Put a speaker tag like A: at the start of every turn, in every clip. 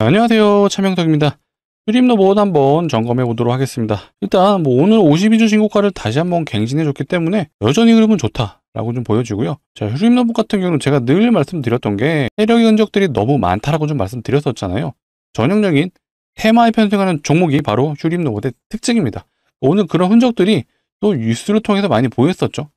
A: 안녕하세요, 차명석입니다. 휴림로봇 한번 점검해 보도록 하겠습니다. 일단 오늘 52주 신고가를 다시 한번 갱신해 줬기 때문에 여전히 흐름은 좋다라고 좀 보여지고요. 자, 휴림로봇 같은 경우는 제가 늘 말씀드렸던 게 세력의 흔적들이 너무 많다라고 좀 말씀드렸었잖아요. 전형적인 테마에 편승하는 종목이 바로 휴림로봇의 특징입니다. 오늘 그런 흔적들이 또 뉴스를 통해서 많이 보였었죠.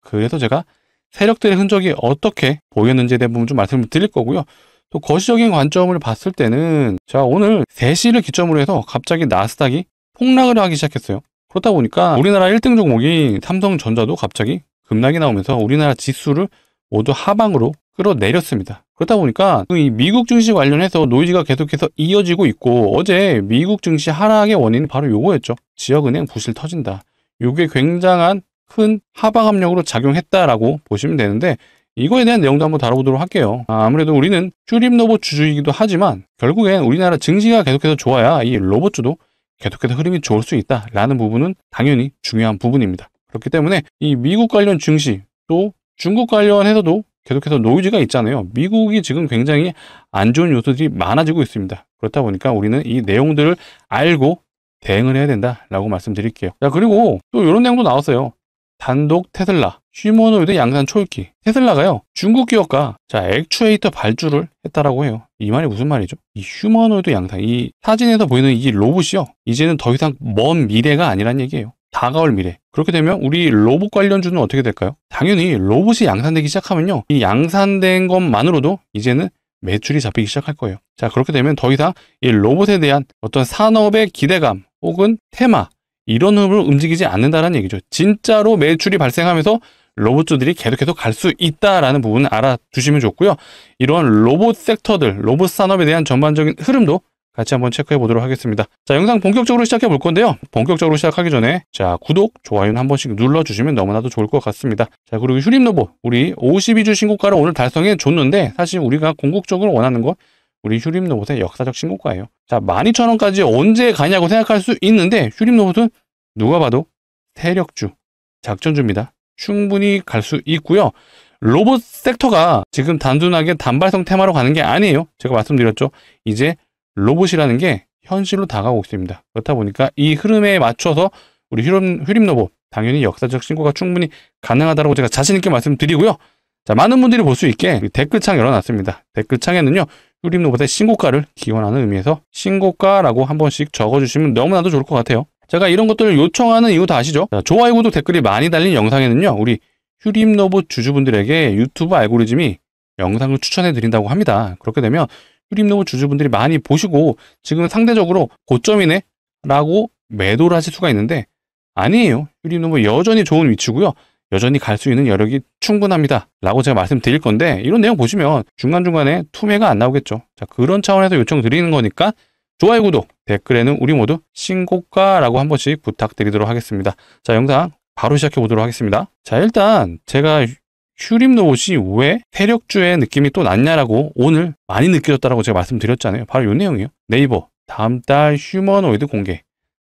A: 그래서 제가 세력들의 흔적이 어떻게 보였는지에 대한 부분 좀 말씀을 드릴 거고요. 또 거시적인 관점을 봤을 때는 자, 오늘 3시를 기점으로 해서 갑자기 나스닥이 폭락을 하기 시작했어요. 그렇다 보니까 우리나라 1등 종목이 삼성전자도 갑자기 급락이 나오면서 우리나라 지수를 모두 하방으로 끌어내렸습니다. 그렇다 보니까 이 미국 증시 관련해서 노이즈가 계속해서 이어지고 있고, 어제 미국 증시 하락의 원인이 바로 요거였죠. 지역은행 부실 터진다. 요게 굉장한 큰 하방 압력으로 작용했다라고 보시면 되는데, 이거에 대한 내용도 한번 다뤄보도록 할게요. 아무래도 우리는 휴림로봇 주주이기도 하지만 결국엔 우리나라 증시가 계속해서 좋아야 이 로봇주도 계속해서 흐름이 좋을 수 있다라는 부분은 당연히 중요한 부분입니다. 그렇기 때문에 이 미국 관련 증시, 또 중국 관련해서도 계속해서 노이즈가 있잖아요. 미국이 지금 굉장히 안 좋은 요소들이 많아지고 있습니다. 그렇다 보니까 우리는 이 내용들을 알고 대응을 해야 된다라고 말씀드릴게요. 자, 그리고 또 이런 내용도 나왔어요. 단독 테슬라, 휴머노이드 양산 초읽기. 테슬라가요, 중국 기업과 액추에이터 발주를 했다라고 해요. 이 말이 무슨 말이죠? 이 휴머노이드 양산, 이 사진에서 보이는 이 로봇이요, 이제는 더 이상 먼 미래가 아니란 얘기예요. 다가올 미래. 그렇게 되면 우리 로봇 관련주는 어떻게 될까요? 당연히 로봇이 양산되기 시작하면요, 이 양산된 것만으로도 이제는 매출이 잡히기 시작할 거예요. 자, 그렇게 되면 더 이상 이 로봇에 대한 어떤 산업의 기대감 혹은 테마, 이런 흐름으로 움직이지 않는다는 얘기죠. 진짜로 매출이 발생하면서 로봇주들이 계속해서 갈 수 있다라는 부분을 알아두시면 좋고요. 이런 로봇 섹터들, 로봇 산업에 대한 전반적인 흐름도 같이 한번 체크해 보도록 하겠습니다. 자, 영상 본격적으로 시작해 볼 건데요. 본격적으로 시작하기 전에 구독, 좋아요는 한 번씩 눌러주시면 너무나도 좋을 것 같습니다. 자, 그리고 휴림로봇, 우리 52주 신고가를 오늘 달성해 줬는데, 사실 우리가 궁극적으로 원하는 건 우리 휴림로봇의 역사적 신고가예요. 자, 12,000원까지 언제 가냐고 생각할 수 있는데, 휴림로봇은 누가 봐도 세력주, 작전주입니다. 충분히 갈 수 있고요. 로봇 섹터가 지금 단순하게 단발성 테마로 가는 게 아니에요. 제가 말씀드렸죠. 이제 로봇이라는 게 현실로 다가오고 있습니다. 그렇다 보니까 이 흐름에 맞춰서 우리 휴림로봇, 당연히 역사적 신고가 충분히 가능하다고 제가 자신있게 말씀드리고요. 자, 많은 분들이 볼 수 있게 댓글창 열어놨습니다. 댓글창에는요, 휴림로봇의 신고가를 기원하는 의미에서 신고가라고 한 번씩 적어주시면 너무나도 좋을 것 같아요. 제가 이런 것들을 요청하는 이유 다 아시죠? 자, 좋아요, 구독, 댓글이 많이 달린 영상에는요, 우리 휴림로봇 주주분들에게 유튜브 알고리즘이 영상을 추천해 드린다고 합니다. 그렇게 되면 휴림로봇 주주분들이 많이 보시고 지금 상대적으로 고점이네 라고 매도를 하실 수가 있는데, 아니에요. 휴림로봇 여전히 좋은 위치고요. 여전히 갈 수 있는 여력이 충분합니다 라고 제가 말씀드릴 건데, 이런 내용 보시면 중간중간에 투매가 안 나오겠죠. 자, 그런 차원에서 요청 드리는 거니까 좋아요, 구독, 댓글에는 우리 모두 신고가라고 한 번씩 부탁드리도록 하겠습니다. 자, 영상 바로 시작해 보도록 하겠습니다. 자, 일단 제가 휴림로봇이 왜 세력주의 느낌이 또 났냐라고 오늘 많이 느껴졌다라고 제가 말씀드렸잖아요. 바로 이 내용이에요. 네이버 다음 달 휴머노이드 공개.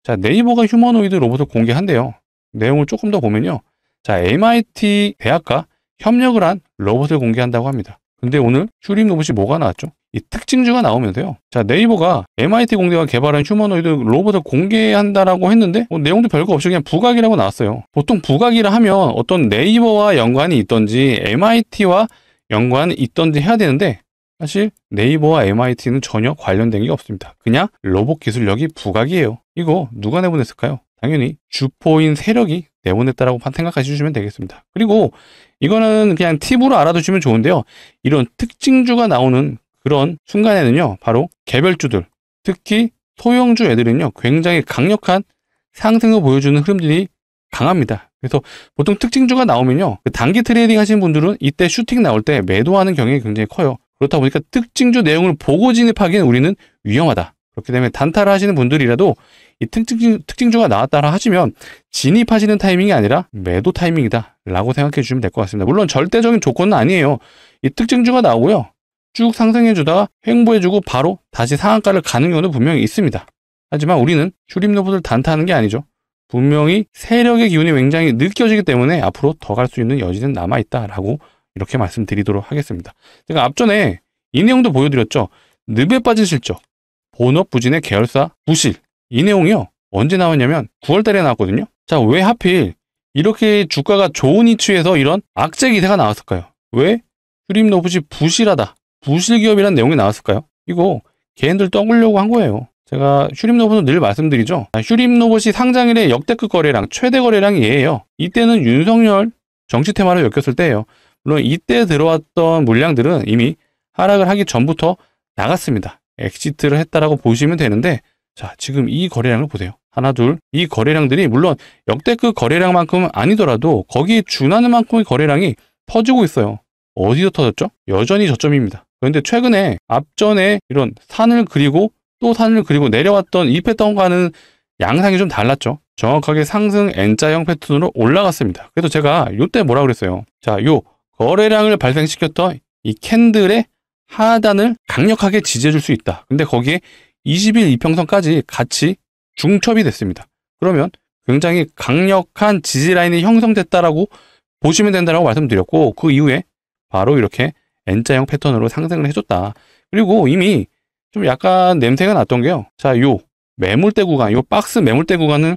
A: 자, 네이버가 휴머노이드 로봇을 공개한대요. 내용을 조금 더 보면요, 자, MIT 대학과 협력을 한 로봇을 공개한다고 합니다. 근데 오늘 휴림로봇이 뭐가 나왔죠? 이 특징주가 나오면서요, 자, 네이버가 MIT 공대가 개발한 휴머노이드 로봇을 공개한다라고 했는데 내용도 별거 없이 그냥 부각이라고 나왔어요. 보통 부각이라 하면 어떤 네이버와 연관이 있던지 MIT와 연관이 있던지 해야 되는데, 사실 네이버와 MIT는 전혀 관련된 게 없습니다. 그냥 로봇 기술력이 부각이에요. 이거 누가 내보냈을까요? 당연히 주포인 세력이 내보냈다라고 생각해 주시면 되겠습니다. 그리고 이거는 그냥 팁으로 알아두시면 좋은데요, 이런 특징주가 나오는 그런 순간에는요, 바로 개별주들, 특히 소형주 애들은요, 굉장히 강력한 상승을 보여주는 흐름들이 강합니다. 그래서 보통 특징주가 나오면요, 단기 트레이딩 하시는 분들은 이때 슈팅 나올 때 매도하는 경향이 굉장히 커요. 그렇다 보니까 특징주 내용을 보고 진입하기는 우리는 위험하다. 그렇기 때문에 단타를 하시는 분들이라도 이 특징주가 나왔다라 하시면 진입하시는 타이밍이 아니라 매도 타이밍이다 라고 생각해 주시면 될 것 같습니다. 물론 절대적인 조건은 아니에요. 이 특징주가 나오고요, 쭉 상승해 주다가 횡보해 주고 바로 다시 상한가를 가는 경우도 분명히 있습니다. 하지만 우리는 휴림로봇을 단타하는 게 아니죠. 분명히 세력의 기운이 굉장히 느껴지기 때문에 앞으로 더 갈 수 있는 여지는 남아있다라고 이렇게 말씀드리도록 하겠습니다. 제가 앞전에 이 내용도 보여드렸죠. 늪에 빠진 실적, 본업 부진의 계열사 부실. 이 내용이요. 언제 나왔냐면 9월 달에 나왔거든요. 자, 왜 하필 이렇게 주가가 좋은 위치에서 이런 악재 기세가 나왔을까요? 왜 휴림로봇이 부실하다, 부실 기업이라는 내용이 나왔을까요? 이거 개인들 떠보려고 한 거예요. 제가 휴림로봇은 늘 말씀드리죠. 휴림로봇이 상장일의 역대급 거래량, 최대 거래량이 얘예요. 이때는 윤석열 정치 테마를 엮였을 때예요. 물론 이때 들어왔던 물량들은 이미 하락을 하기 전부터 나갔습니다. 엑시트를 했다라고 보시면 되는데, 자, 지금 이 거래량을 보세요. 하나, 둘. 이 거래량들이 물론 역대급 거래량만큼은 아니더라도 거기에 준하는 만큼의 거래량이 터지고 있어요. 어디서 터졌죠? 여전히 저점입니다. 그런데 최근에 앞전에 이런 산을 그리고 또 산을 그리고 내려왔던 이 패턴과는 양상이 좀 달랐죠. 정확하게 상승 N자형 패턴으로 올라갔습니다. 그래서 제가 이때 뭐라 그랬어요? 자, 요 거래량을 발생시켰던 이 캔들의 하단을 강력하게 지지해줄 수 있다. 근데 거기에 20일 이평선까지 같이 중첩이 됐습니다. 그러면 굉장히 강력한 지지 라인이 형성됐다라고 보시면 된다라고 말씀드렸고, 그 이후에 바로 이렇게 N자형 패턴으로 상승을 해줬다. 그리고 이미 좀 약간 냄새가 났던 게요. 자, 요 매물대 구간, 요 박스 매물대 구간을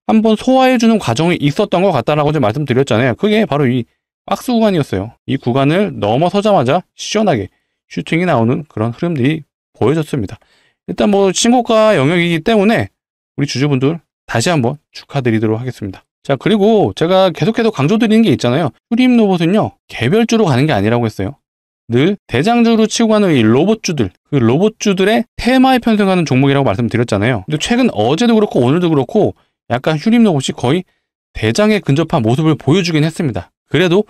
A: 한번 소화해주는 과정이 있었던 것 같다라고 좀 말씀드렸잖아요. 그게 바로 이 박스 구간이었어요. 이 구간을 넘어서자마자 시원하게 슈팅이 나오는 그런 흐름들이 보여졌습니다. 일단 뭐 신고가 영역이기 때문에 우리 주주분들 다시 한번 축하드리도록 하겠습니다. 자, 그리고 제가 계속해서 강조드리는 게 있잖아요. 휴림로봇은요, 개별주로 가는 게 아니라고 했어요. 늘 대장주로 치고 가는 이 로봇주들, 그 로봇주들의 테마에 편승하는 종목이라고 말씀드렸잖아요. 근데 최근 어제도 그렇고 오늘도 그렇고 약간 휴림로봇이 거의 대장에 근접한 모습을 보여주긴 했습니다. 그래도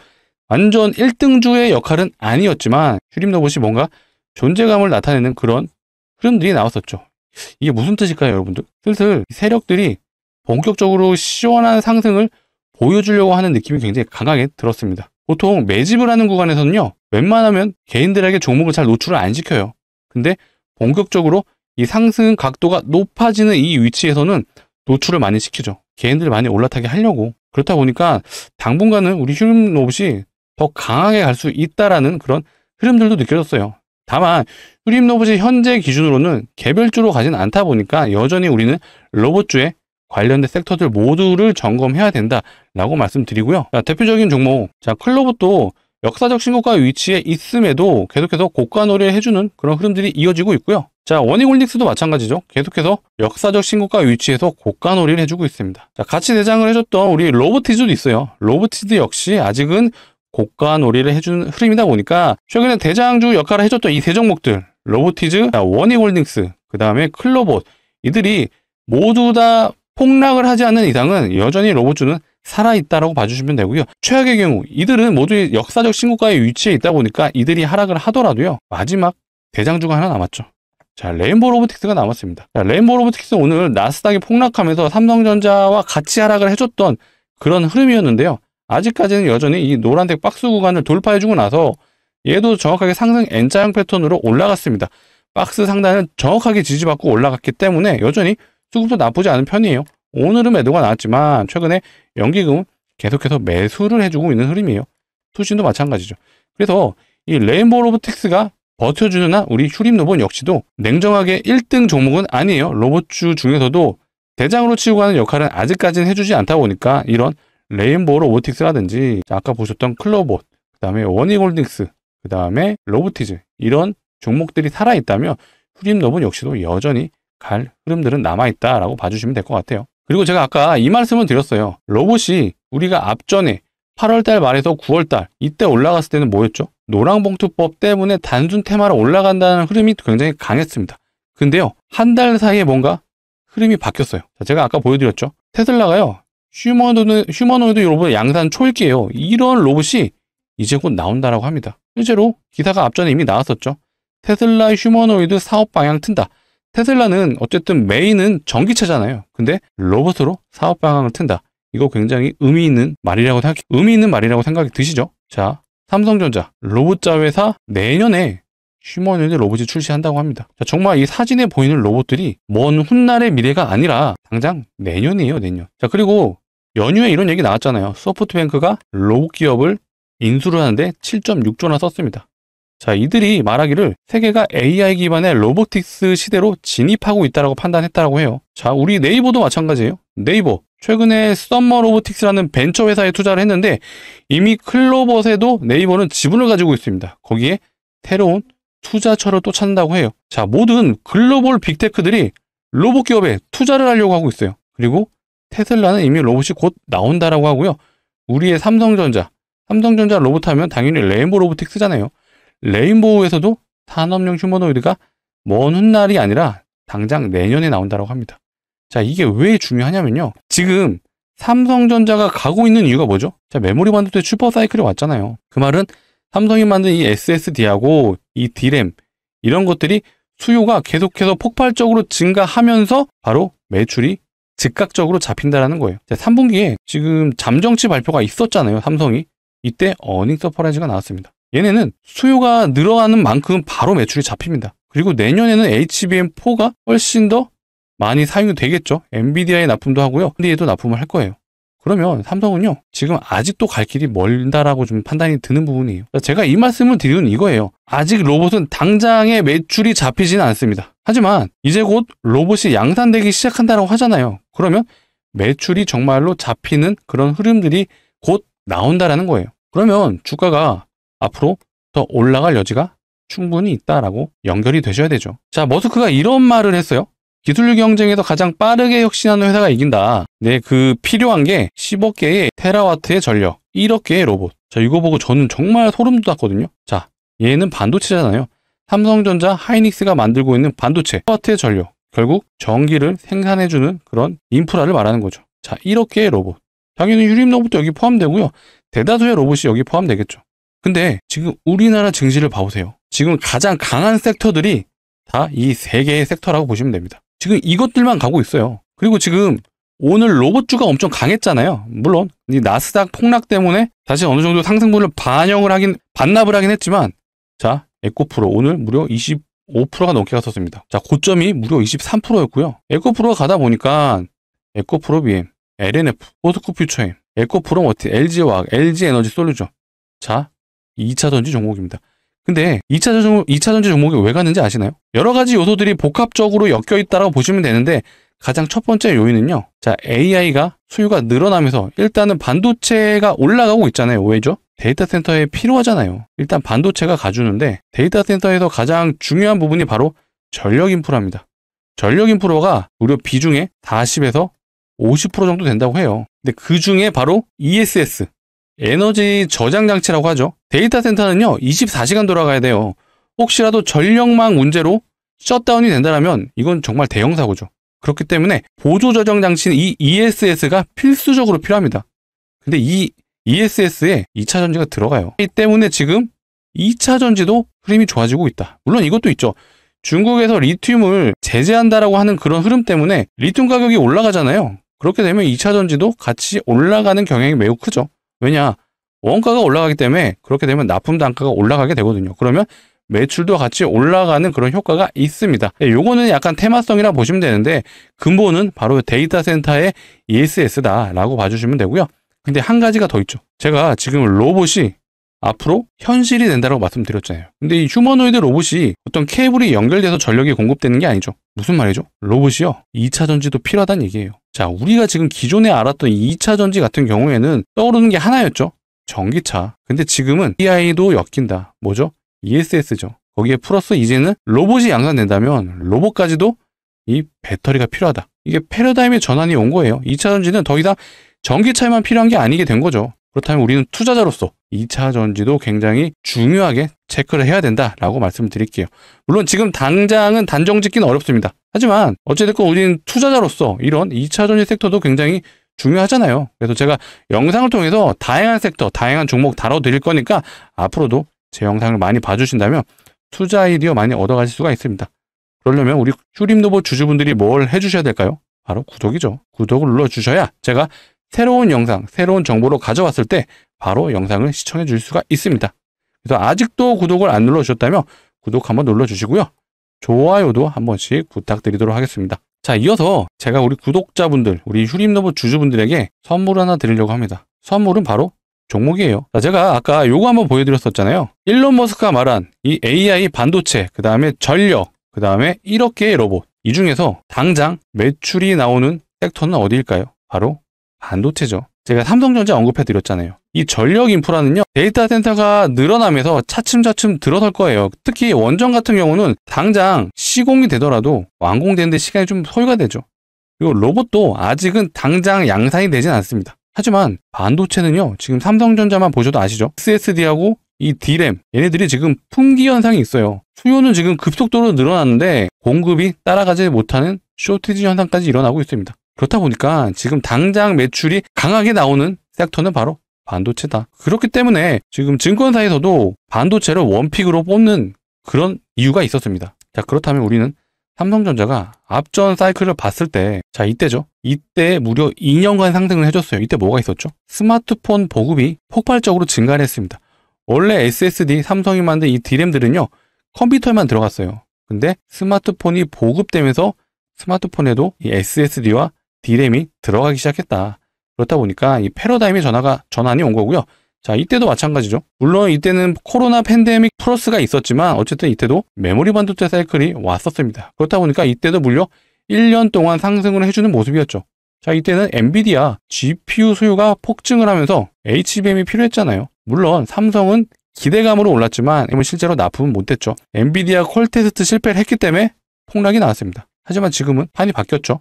A: 완전 1등주의 역할은 아니었지만 휴림로봇이 뭔가 존재감을 나타내는 그런 흐름들이 나왔었죠. 이게 무슨 뜻일까요, 여러분들? 슬슬 세력들이 본격적으로 시원한 상승을 보여주려고 하는 느낌이 굉장히 강하게 들었습니다. 보통 매집을 하는 구간에서는요, 웬만하면 개인들에게 종목을 잘 노출을 안 시켜요. 근데 본격적으로 이 상승 각도가 높아지는 이 위치에서는 노출을 많이 시키죠. 개인들을 많이 올라타게 하려고. 그렇다 보니까 당분간은 우리 휴림로봇이 더 강하게 갈 수 있다라는 그런 흐름들도 느껴졌어요. 다만 휴림로봇이 현재 기준으로는 개별주로 가진 않다 보니까 여전히 우리는 로봇주에 관련된 섹터들 모두를 점검해야 된다라고 말씀드리고요. 자, 대표적인 종목, 자, 클로봇도 역사적 신고가 위치에 있음에도 계속해서 고가 놀이를 해주는 그런 흐름들이 이어지고 있고요. 자, 원익홀딩스도 마찬가지죠. 계속해서 역사적 신고가 위치에서 고가 놀이를 해주고 있습니다. 자, 같이 대장을 해줬던 우리 로보티즈도 있어요. 로보티즈 역시 아직은 고가 놀이를 해주는 흐름이다 보니까 최근에 대장주 역할을 해줬던 이 세 종목들, 로보티즈, 원익홀딩스, 그 다음에 클로봇, 이들이 모두 다 폭락을 하지 않는 이상은 여전히 로봇주는 살아있다라고 봐주시면 되고요. 최악의 경우 이들은 모두 역사적 신고가에 위치해 있다 보니까 이들이 하락을 하더라도요, 마지막 대장주가 하나 남았죠. 자, 레인보우 로보틱스가 남았습니다. 자, 레인보우 로보틱스 오늘 나스닥이 폭락하면서 삼성전자와 같이 하락을 해줬던 그런 흐름이었는데요. 아직까지는 여전히 이 노란색 박스 구간을 돌파해주고 나서 얘도 정확하게 상승 N자형 패턴으로 올라갔습니다. 박스 상단을 정확하게 지지받고 올라갔기 때문에 여전히 수급도 나쁘지 않은 편이에요. 오늘은 매도가 나왔지만 최근에 연기금은 계속해서 매수를 해주고 있는 흐름이에요. 투신도 마찬가지죠. 그래서 이 레인보우 로보틱스가 버텨주는 한 우리 휴림로봇 역시도 냉정하게 1등 종목은 아니에요. 로봇주 중에서도 대장으로 치고 가는 역할은 아직까지는 해주지 않다 보니까 이런 레인보우 로보틱스라든지 아까 보셨던 클로봇, 그 다음에 원익홀딩스, 그 다음에 로보티즈, 이런 종목들이 살아있다면 휴림로봇 역시도 여전히 갈 흐름들은 남아있다라고 봐주시면 될 것 같아요. 그리고 제가 아까 이 말씀을 드렸어요. 로봇이 우리가 앞전에 8월달 말에서 9월달 이때 올라갔을 때는 뭐였죠? 노랑봉투법 때문에 단순 테마로 올라간다는 흐름이 굉장히 강했습니다. 근데요, 한 달 사이에 뭔가 흐름이 바뀌었어요. 자, 제가 아까 보여드렸죠? 테슬라가요, 휴머노이드 로봇 양산 초읽기예요. 이런 로봇이 이제 곧 나온다라고 합니다. 실제로 기사가 앞전에 이미 나왔었죠. 테슬라 휴머노이드 사업 방향 튼다. 테슬라는 어쨌든 메인은 전기차잖아요. 근데 로봇으로 사업 방향을 튼다. 이거 굉장히 의미 있는 말이라고 생각이 드시죠? 자, 삼성전자 로봇자 회사 내년에 휴머노이드 로봇이 출시한다고 합니다. 자, 정말 이 사진에 보이는 로봇들이 먼 훗날의 미래가 아니라 당장 내년이에요, 내년. 자, 그리고 연휴에 이런 얘기 나왔잖아요. 소프트뱅크가 로봇 기업을 인수를 하는데 7.6조나 썼습니다. 자, 이들이 말하기를 세계가 AI 기반의 로보틱스 시대로 진입하고 있다고 판단했다고 해요. 자, 우리 네이버도 마찬가지예요. 네이버 최근에 썸머 로보틱스라는 벤처 회사에 투자를 했는데 이미 클로벗에도 네이버는 지분을 가지고 있습니다. 거기에 새로운 투자처를 또 찾는다고 해요. 자, 모든 글로벌 빅테크들이 로봇 기업에 투자를 하려고 하고 있어요. 그리고 테슬라는 이미 로봇이 곧 나온다라고 하고요. 우리의 삼성전자 로봇 하면 당연히 레인보우 로보틱스잖아요. 레인보우에서도 산업용 휴머노이드가 먼 훗날이 아니라 당장 내년에 나온다고 합니다. 자, 이게 왜 중요하냐면요. 지금 삼성전자가 가고 있는 이유가 뭐죠? 자, 메모리 반도체 슈퍼사이클이 왔잖아요. 그 말은 삼성이 만든 이 SSD하고 이 D램 이런 것들이 수요가 계속해서 폭발적으로 증가하면서 바로 매출이 즉각적으로 잡힌다라는 거예요. 자, 3분기에 지금 잠정치 발표가 있었잖아요. 삼성이. 이때 어닝 서프라이즈가 나왔습니다. 얘네는 수요가 늘어나는 만큼 바로 매출이 잡힙니다. 그리고 내년에는 HBM4가 훨씬 더 많이 사용이 되겠죠. 엔비디아에 납품도 하고요. AMD에도 납품을 할 거예요. 그러면 삼성은요, 지금 아직도 갈 길이 멀다라고 좀 판단이 드는 부분이에요. 제가 이 말씀을 드리는 이거예요. 아직 로봇은 당장의 매출이 잡히지는 않습니다. 하지만 이제 곧 로봇이 양산되기 시작한다고 하잖아요. 그러면 매출이 정말로 잡히는 그런 흐름들이 곧 나온다라는 거예요. 그러면 주가가 앞으로 더 올라갈 여지가 충분히 있다라고 연결이 되셔야 되죠. 자, 머스크가 이런 말을 했어요. 기술 경쟁에서 가장 빠르게 혁신하는 회사가 이긴다. 네, 그 필요한 게 10억 개의 테라와트의 전력, 1억 개의 로봇. 자, 이거 보고 저는 정말 소름 돋았거든요. 자, 얘는 반도체잖아요. 삼성전자, 하이닉스가 만들고 있는 반도체, 테라와트의 전력. 결국 전기를 생산해주는 그런 인프라를 말하는 거죠. 자, 1억 개의 로봇. 당연히 유림 로봇도 여기 포함되고요. 대다수의 로봇이 여기 포함되겠죠. 근데 지금 우리나라 증시를 봐보세요. 지금 가장 강한 섹터들이 다 이 세 개의 섹터라고 보시면 됩니다. 지금 이것들만 가고 있어요. 그리고 지금 오늘 로봇주가 엄청 강했잖아요. 물론 이 나스닥 폭락 때문에 다시 어느 정도 상승분을 반납을 하긴 했지만, 자, 에코프로 오늘 무려 25%가 넘게 갔었습니다. 자, 고점이 무려 23%였고요. 에코프로가 가다 보니까 에코프로 BM, LNF, 포스코 퓨처엠, 에코프로 머티, LG화학, LG에너지 솔루션. 자, 2차 전지 종목입니다. 근데 2차 전지 종목이 왜 갔는지 아시나요? 여러 가지 요소들이 복합적으로 엮여 있다고 보시면 되는데, 가장 첫 번째 요인은요. 자, AI가 수요가 늘어나면서 일단은 반도체가 올라가고 있잖아요. 왜죠? 데이터 센터에 필요하잖아요. 일단 반도체가 가주는데 데이터 센터에서 가장 중요한 부분이 바로 전력 인프라입니다. 전력 인프라가 무려 비중의 40에서 50% 정도 된다고 해요. 근데 그 중에 바로 ESS, 에너지 저장 장치라고 하죠. 데이터 센터는요, 24시간 돌아가야 돼요. 혹시라도 전력망 문제로 셧다운이 된다면 이건 정말 대형 사고죠. 그렇기 때문에 보조 저장 장치는 이 ESS가 필수적으로 필요합니다. 근데 이 ESS에 2차 전지가 들어가요. 이 때문에 지금 2차 전지도 흐름이 좋아지고 있다. 물론 이것도 있죠. 중국에서 리튬을 제재한다라고 하는 그런 흐름 때문에 리튬 가격이 올라가잖아요. 그렇게 되면 2차 전지도 같이 올라가는 경향이 매우 크죠. 왜냐? 원가가 올라가기 때문에 그렇게 되면 납품 단가가 올라가게 되거든요. 그러면 매출도 같이 올라가는 그런 효과가 있습니다. 요거는 약간 테마성이라 보시면 되는데, 근본은 바로 데이터 센터의 ESS다라고 봐주시면 되고요. 근데 한 가지가 더 있죠. 제가 지금 로봇이 앞으로 현실이 된다고 말씀드렸잖아요. 근데 이 휴머노이드 로봇이 어떤 케이블이 연결돼서 전력이 공급되는 게 아니죠. 무슨 말이죠? 로봇이요, 2차 전지도 필요하다는 얘기예요. 자, 우리가 지금 기존에 알았던 2차 전지 같은 경우에는 떠오르는 게 하나였죠. 전기차. 근데 지금은 AI도 엮인다. 뭐죠? ESS죠. 거기에 플러스 이제는 로봇이 양산된다면 로봇까지도 이 배터리가 필요하다. 이게 패러다임의 전환이 온 거예요. 2차 전지는 더 이상 전기차에만 필요한 게 아니게 된 거죠. 그렇다면 우리는 투자자로서 2차 전지도 굉장히 중요하게 체크를 해야 된다라고 말씀을 드릴게요. 물론 지금 당장은 단정 짓기는 어렵습니다. 하지만 어찌됐건 우리는 투자자로서 이런 2차 전지 섹터도 굉장히 중요하잖아요. 그래서 제가 영상을 통해서 다양한 섹터, 다양한 종목 다뤄드릴 거니까 앞으로도 제 영상을 많이 봐주신다면 투자 아이디어 많이 얻어가실 수가 있습니다. 그러려면 우리 휴림로봇 주주분들이 뭘 해주셔야 될까요? 바로 구독이죠. 구독을 눌러주셔야 제가 새로운 영상, 새로운 정보로 가져왔을 때 바로 영상을 시청해 주실 수가 있습니다. 그래서 아직도 구독을 안 눌러주셨다면 구독 한번 눌러주시고요. 좋아요도 한 번씩 부탁드리도록 하겠습니다. 자, 이어서 제가 우리 구독자분들, 우리 휴림로봇 주주분들에게 선물 하나 드리려고 합니다. 선물은 바로 종목이에요. 자, 제가 아까 요거 한번 보여드렸었잖아요. 일론 머스크가 말한 이 AI 반도체, 그 다음에 전력, 그 다음에 1억 개의 로봇, 이 중에서 당장 매출이 나오는 섹터는 어디일까요? 바로 반도체죠. 제가 삼성전자 언급해드렸잖아요. 이 전력 인프라는요, 데이터 센터가 늘어나면서 차츰차츰 들어설 거예요. 특히 원전 같은 경우는 당장 시공이 되더라도 완공되는데 시간이 좀 소요가 되죠. 그리고 로봇도 아직은 당장 양산이 되진 않습니다. 하지만 반도체는요, 지금 삼성전자만 보셔도 아시죠? SSD하고 이 D램, 얘네들이 지금 품귀 현상이 있어요. 수요는 지금 급속도로 늘어났는데 공급이 따라가지 못하는 쇼티지 현상까지 일어나고 있습니다. 그렇다 보니까 지금 당장 매출이 강하게 나오는 섹터는 바로 반도체다. 그렇기 때문에 지금 증권사에서도 반도체를 원픽으로 뽑는 그런 이유가 있었습니다. 자, 그렇다면 우리는 삼성전자가 앞전 사이클을 봤을 때, 자, 이때죠. 이때 무려 2년간 상승을 해줬어요. 이때 뭐가 있었죠? 스마트폰 보급이 폭발적으로 증가를 했습니다. 원래 SSD, 삼성이 만든 이 D램들은요, 컴퓨터에만 들어갔어요. 근데 스마트폰이 보급되면서 스마트폰에도 이 SSD와 D램이 들어가기 시작했다. 그렇다 보니까 이 패러다임의 전환이 온 거고요. 자, 이때도 마찬가지죠. 물론 이때는 코로나 팬데믹 플러스가 있었지만 어쨌든 이때도 메모리 반도체 사이클이 왔었습니다. 그렇다 보니까 이때도 무려 1년 동안 상승을 해주는 모습이었죠. 자, 이때는 엔비디아 GPU 수요가 폭증을 하면서 HBM이 필요했잖아요. 물론 삼성은 기대감으로 올랐지만 실제로 납품은 못했죠. 엔비디아 콜 테스트 실패를 했기 때문에 폭락이 나왔습니다. 하지만 지금은 판이 바뀌었죠.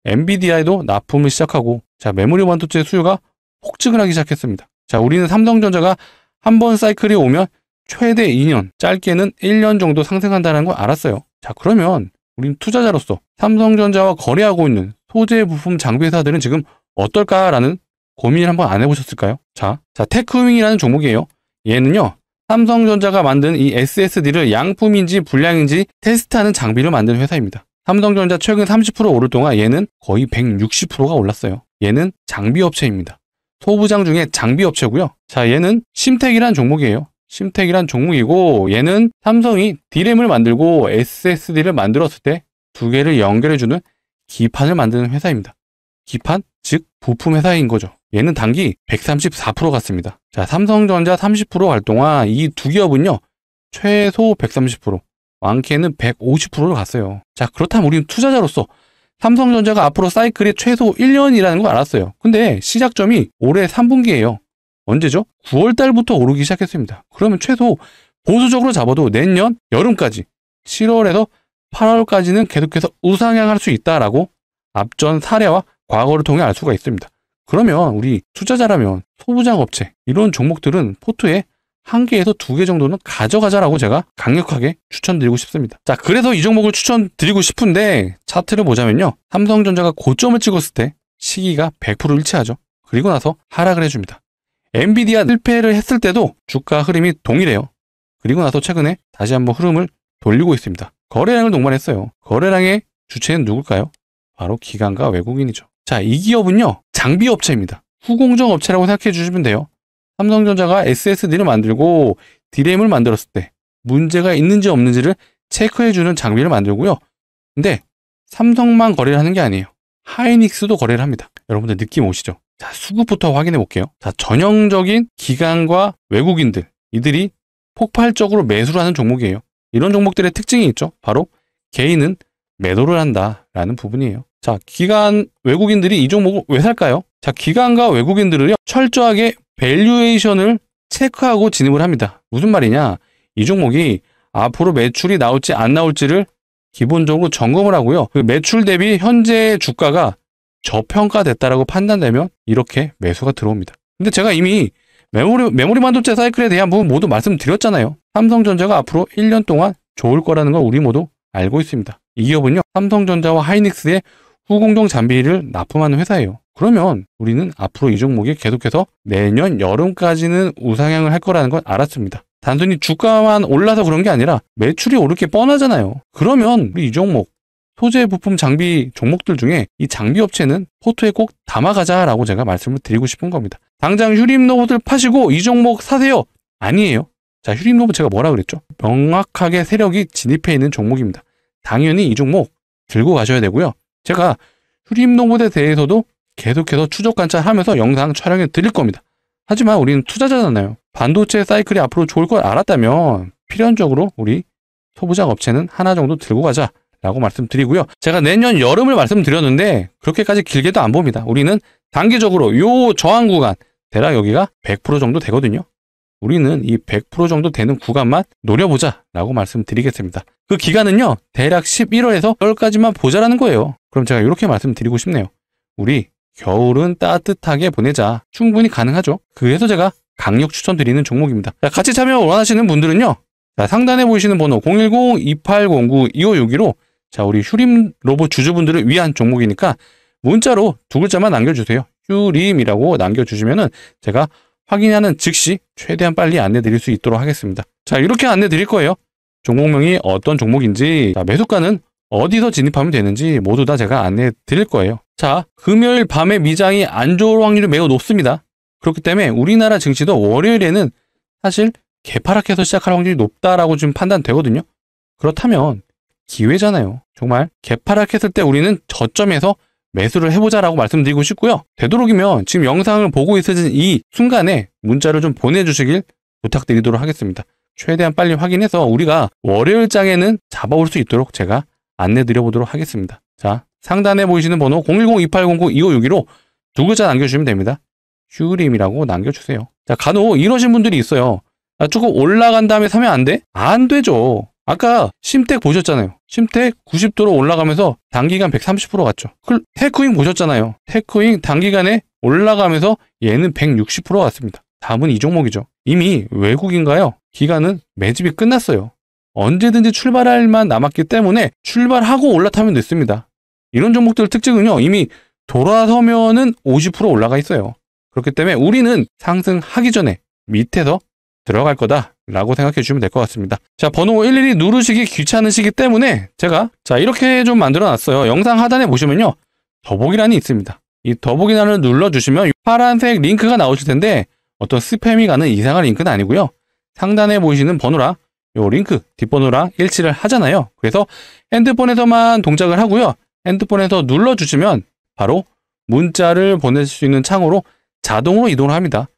A: 엔비디아에도 납품을 시작하고, 자, 메모리 반도체 수요가 폭증을 하기 시작했습니다. 자, 우리는 삼성전자가 한 번 사이클이 오면 최대 2년, 짧게는 1년 정도 상승한다는 걸 알았어요. 자, 그러면 우리는 투자자로서 삼성전자와 거래하고 있는 소재 부품 장비 회사들은 지금 어떨까라는 고민을 한번 안 해보셨을까요? 자, 테크윙이라는 종목이에요. 얘는요, 삼성전자가 만든 이 SSD를 양품인지 불량인지 테스트하는 장비를 만드는 회사입니다. 삼성전자 최근 30% 오를 동안 얘는 거의 160%가 올랐어요. 얘는 장비 업체입니다. 소부장 중에 장비 업체고요. 자, 얘는 심텍이란 종목이에요. 심텍이란 종목이고, 얘는 삼성이 D램을 만들고 SSD를 만들었을 때 두 개를 연결해주는 기판을 만드는 회사입니다. 기판, 즉 부품 회사인 거죠. 얘는 단기 134% 갔습니다. 자, 삼성전자 30% 갈 동안 이 두 기업은요, 최소 130%, 많게는 150%를 갔어요. 자, 그렇다면 우리는 투자자로서 삼성전자가 앞으로 사이클이 최소 1년이라는 걸 알았어요. 근데 시작점이 올해 3분기예요. 언제죠? 9월 달부터 오르기 시작했습니다. 그러면 최소 보수적으로 잡아도 내년 여름까지, 7월에서 8월까지는 계속해서 우상향할 수 있다라고 앞전 사례와 과거를 통해 알 수가 있습니다. 그러면 우리 투자자라면 소부장 업체, 이런 종목들은 포트에 1개에서 2개 정도는 가져가자라고 제가 강력하게 추천드리고 싶습니다. 자, 그래서 이 종목을 추천드리고 싶은데, 차트를 보자면요, 삼성전자가 고점을 찍었을 때 시기가 100% 일치하죠. 그리고 나서 하락을 해줍니다. 엔비디아 실패를 했을 때도 주가 흐름이 동일해요. 그리고 나서 최근에 다시 한번 흐름을 돌리고 있습니다. 거래량을 동반했어요. 거래량의 주체는 누굴까요? 바로 기관과 외국인이죠. 자, 이 기업은요, 장비 업체입니다. 후공정 업체라고 생각해 주시면 돼요. 삼성전자가 SSD를 만들고 D램을 만들었을 때 문제가 있는지 없는지를 체크해주는 장비를 만들고요. 근데 삼성만 거래를 하는 게 아니에요. 하이닉스도 거래를 합니다. 여러분들 느낌 오시죠? 자, 수급부터 확인해 볼게요. 자, 전형적인 기관과 외국인들, 이들이 폭발적으로 매수를 하는 종목이에요. 이런 종목들의 특징이 있죠. 바로 개인은 매도를 한다라는 부분이에요. 자, 기관 외국인들이 이 종목을 왜 살까요? 자, 기관과 외국인들을요, 철저하게 밸류에이션을 체크하고 진입을 합니다. 무슨 말이냐? 이 종목이 앞으로 매출이 나올지 안 나올지를 기본적으로 점검을 하고요. 그 매출 대비 현재 주가가 저평가됐다라고 판단되면 이렇게 매수가 들어옵니다. 근데 제가 이미 메모리 반도체 사이클에 대한 부분 모두 말씀드렸잖아요. 삼성전자가 앞으로 1년 동안 좋을 거라는 걸 우리 모두 알고 있습니다. 이 기업은요, 삼성전자와 하이닉스의 후공정 장비를 납품하는 회사예요. 그러면 우리는 앞으로 이 종목이 계속해서 내년 여름까지는 우상향을 할 거라는 걸 알았습니다. 단순히 주가만 올라서 그런 게 아니라 매출이 오를 게 뻔하잖아요. 그러면 우리 이 종목, 소재 부품 장비 종목들 중에 이 장비 업체는 포트에 꼭 담아가자라고 제가 말씀을 드리고 싶은 겁니다. 당장 휴림로봇을 파시고 이 종목 사세요. 아니에요. 자, 휴림로봇 제가 뭐라 그랬죠? 명확하게 세력이 진입해 있는 종목입니다. 당연히 이 종목 들고 가셔야 되고요. 제가 휴림로봇에 대해서도 계속해서 추적 관찰하면서 영상 촬영해 드릴 겁니다. 하지만 우리는 투자자잖아요. 반도체 사이클이 앞으로 좋을 걸 알았다면 필연적으로 우리 소부장 업체는 하나 정도 들고 가자라고 말씀드리고요. 제가 내년 여름을 말씀드렸는데 그렇게까지 길게도 안 봅니다. 우리는 단기적으로 요 저항 구간 대략 여기가 100% 정도 되거든요. 우리는 이 100% 정도 되는 구간만 노려보자라고 말씀드리겠습니다. 그 기간은요, 대략 11월에서 10월까지만 보자라는 거예요. 그럼 제가 이렇게 말씀드리고 싶네요. 우리 겨울은 따뜻하게 보내자. 충분히 가능하죠. 그래서 제가 강력 추천드리는 종목입니다. 자, 같이 참여 원하시는 분들은요, 자, 상단에 보이시는 번호 010-2809-2562로 자, 우리 휴림 로봇 주주분들을 위한 종목이니까 문자로 두 글자만 남겨주세요. 휴림이라고 남겨주시면은 제가 확인하는 즉시 최대한 빨리 안내 드릴 수 있도록 하겠습니다. 자, 이렇게 안내 드릴 거예요. 종목명이 어떤 종목인지, 자, 매수가는 어디서 진입하면 되는지 모두 다 제가 안내 드릴 거예요. 자, 금요일 밤에 미장이 안 좋을 확률이 매우 높습니다. 그렇기 때문에 우리나라 증시도 월요일에는 사실 개파락해서 시작할 확률이 높다라고 지금 판단되거든요. 그렇다면 기회잖아요. 정말 개파락했을 때 우리는 저점에서 매수를 해보자라고 말씀드리고 싶고요. 되도록이면 지금 영상을 보고 있으신 이 순간에 문자를 좀 보내주시길 부탁드리도록 하겠습니다. 최대한 빨리 확인해서 우리가 월요일장에는 잡아올 수 있도록 제가 안내 드려보도록 하겠습니다. 자, 상단에 보이시는 번호 010-2809-2562로 두 글자 남겨주시면 됩니다. 휴림이라고 남겨주세요. 자, 간혹 이러신 분들이 있어요. 조금 올라간 다음에 사면 안 돼? 안 되죠. 아까 심택 보셨잖아요. 심택 90도로 올라가면서 단기간 130% 갔죠. 테크윙 보셨잖아요. 테크윙 단기간에 올라가면서 얘는 160% 갔습니다. 다음은 이 종목이죠. 이미 외국인가요? 기간은 매집이 끝났어요. 언제든지 출발할 만 남았기 때문에 출발하고 올라타면 됐습니다. 이런 종목들 특징은요, 이미 돌아서면은 50% 올라가 있어요. 그렇기 때문에 우리는 상승하기 전에 밑에서 들어갈 거다라고 생각해 주시면 될 것 같습니다. 자, 번호 일일이 누르시기 귀찮으시기 때문에 제가 자, 이렇게 좀 만들어 놨어요. 영상 하단에 보시면요, 더보기란이 있습니다. 이 더보기란을 눌러주시면 파란색 링크가 나오실 텐데 어떤 스팸이 가는 이상한 링크는 아니고요. 상단에 보이시는 번호랑 요 링크 뒷번호랑 일치를 하잖아요. 그래서 핸드폰에서만 동작을 하고요. 핸드폰에서 눌러주시면 바로 문자를 보낼 수 있는 창으로 자동으로 이동을 합니다.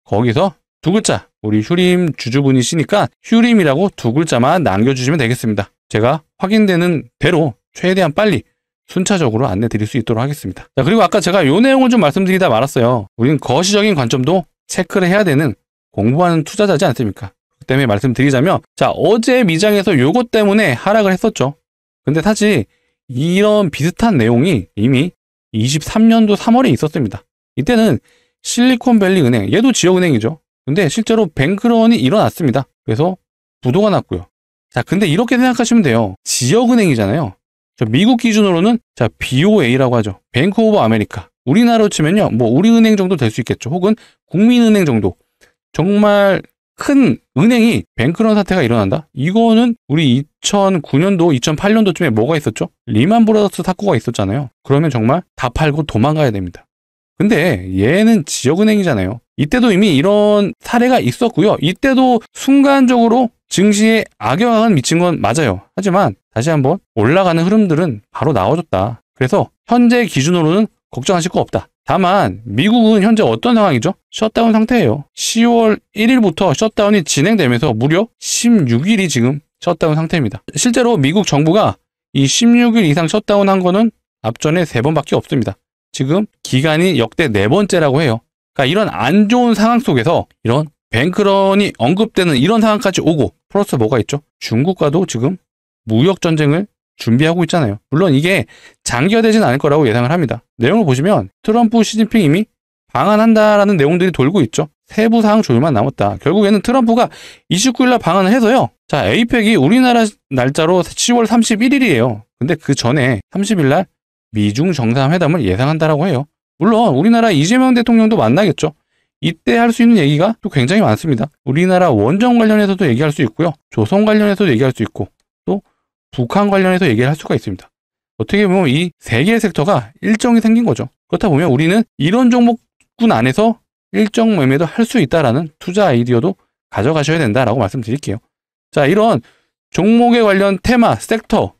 A: 거기서 두 글자, 우리 휴림 주주분이시니까 휴림이라고 두 글자만 남겨주시면 되겠습니다. 제가 확인되는 대로 최대한 빨리 순차적으로 안내 드릴 수 있도록 하겠습니다. 자, 그리고 아까 제가 요 내용을 좀 말씀드리다 말았어요. 우리는 거시적인 관점도 체크를 해야 되는 공부하는 투자자지 않습니까? 그 때문에 말씀드리자면, 자, 어제 미장에서 요것 때문에 하락을 했었죠. 근데 사실 이런 비슷한 내용이 이미 23년도 3월에 있었습니다. 이때는 실리콘밸리 은행, 얘도 지역은행이죠. 근데 실제로 뱅크런이 일어났습니다. 그래서 부도가 났고요. 자, 근데 이렇게 생각하시면 돼요. 지역은행이잖아요. 미국 기준으로는 자, BOA라고 하죠. 뱅크 오브 아메리카. 우리나라로 치면요, 뭐 우리은행 정도 될 수 있겠죠. 혹은 국민은행 정도. 정말 큰 은행이 뱅크런 사태가 일어난다? 이거는 우리 2009년도, 2008년도쯤에 뭐가 있었죠? 리만 브라더스 사고가 있었잖아요. 그러면 정말 다 팔고 도망가야 됩니다. 근데 얘는 지역은행이잖아요. 이때도 이미 이런 사례가 있었고요. 이때도 순간적으로 증시에 악영향은 미친 건 맞아요. 하지만 다시 한번 올라가는 흐름들은 바로 나와줬다. 그래서 현재 기준으로는 걱정하실 거 없다. 다만 미국은 현재 어떤 상황이죠? 셧다운 상태예요. 10월 1일부터 셧다운이 진행되면서 무려 16일이 지금 셧다운 상태입니다. 실제로 미국 정부가 이 16일 이상 셧다운 한 거는 앞전에 3번밖에 없습니다. 지금 기간이 역대 4번째라고 해요. 그러니까 이런 안 좋은 상황 속에서 이런 뱅크런이 언급되는 이런 상황까지 오고, 플러스 뭐가 있죠? 중국과도 지금 무역 전쟁을 준비하고 있잖아요. 물론 이게 장기화되진 않을 거라고 예상을 합니다. 내용을 보시면 트럼프 시진핑 이미 방한한다라는 내용들이 돌고 있죠. 세부 사항 조율만 남았다. 결국에는 트럼프가 29일 날 방한을 해서요. 자, 에이펙이 우리나라 날짜로 10월 31일이에요. 근데 그 전에 30일 날 미중 정상회담을 예상한다라고 해요. 물론 우리나라 이재명 대통령도 만나겠죠. 이때 할 수 있는 얘기가 또 굉장히 많습니다. 우리나라 원전 관련해서도 얘기할 수 있고요. 조선 관련해서도 얘기할 수 있고, 또 북한 관련해서 얘기를 할 수가 있습니다. 어떻게 보면 이 세 개의 섹터가 일정이 생긴 거죠. 그렇다 보면 우리는 이런 종목군 안에서 일정 매매도 할 수 있다라는 투자 아이디어도 가져가셔야 된다라고 말씀드릴게요. 자, 이런 종목에 관련 테마, 섹터,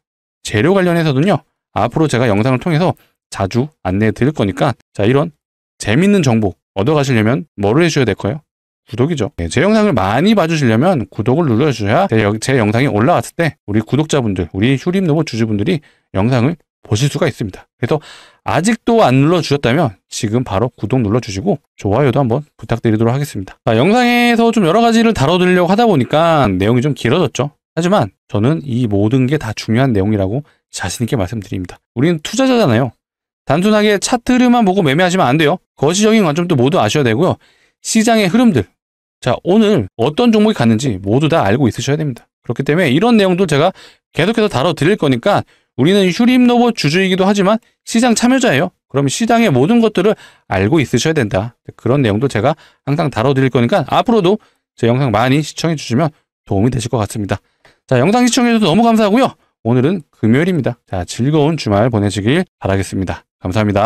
A: 재료 관련해서는요, 앞으로 제가 영상을 통해서 자주 안내해 드릴 거니까, 자, 이런 재밌는 정보, 얻어가시려면 뭐를 해주셔야 될까요? 구독이죠. 네, 제 영상을 많이 봐주시려면 구독을 눌러주셔야 제 영상이 올라왔을 때 우리 구독자분들, 우리 휴림로봇 주주분들이 영상을 보실 수가 있습니다. 그래서 아직도 안 눌러주셨다면 지금 바로 구독 눌러주시고 좋아요도 한번 부탁드리도록 하겠습니다. 자, 영상에서 좀 여러 가지를 다뤄드리려고 하다 보니까 내용이 좀 길어졌죠. 하지만 저는 이 모든 게 다 중요한 내용이라고 자신있게 말씀드립니다. 우리는 투자자잖아요. 단순하게 차트를만 보고 매매하시면 안 돼요. 거시적인 관점도 모두 아셔야 되고요. 시장의 흐름들, 자, 오늘 어떤 종목이 갔는지 모두 다 알고 있으셔야 됩니다. 그렇기 때문에 이런 내용도 제가 계속해서 다뤄드릴 거니까 우리는 휴림로봇 주주이기도 하지만 시장 참여자예요. 그럼 시장의 모든 것들을 알고 있으셔야 된다. 그런 내용도 제가 항상 다뤄드릴 거니까 앞으로도 제 영상 많이 시청해 주시면 도움이 되실 것 같습니다. 자, 영상 시청해 주셔서 너무 감사하고요. 오늘은 금요일입니다. 자, 즐거운 주말 보내시길 바라겠습니다. 감사합니다.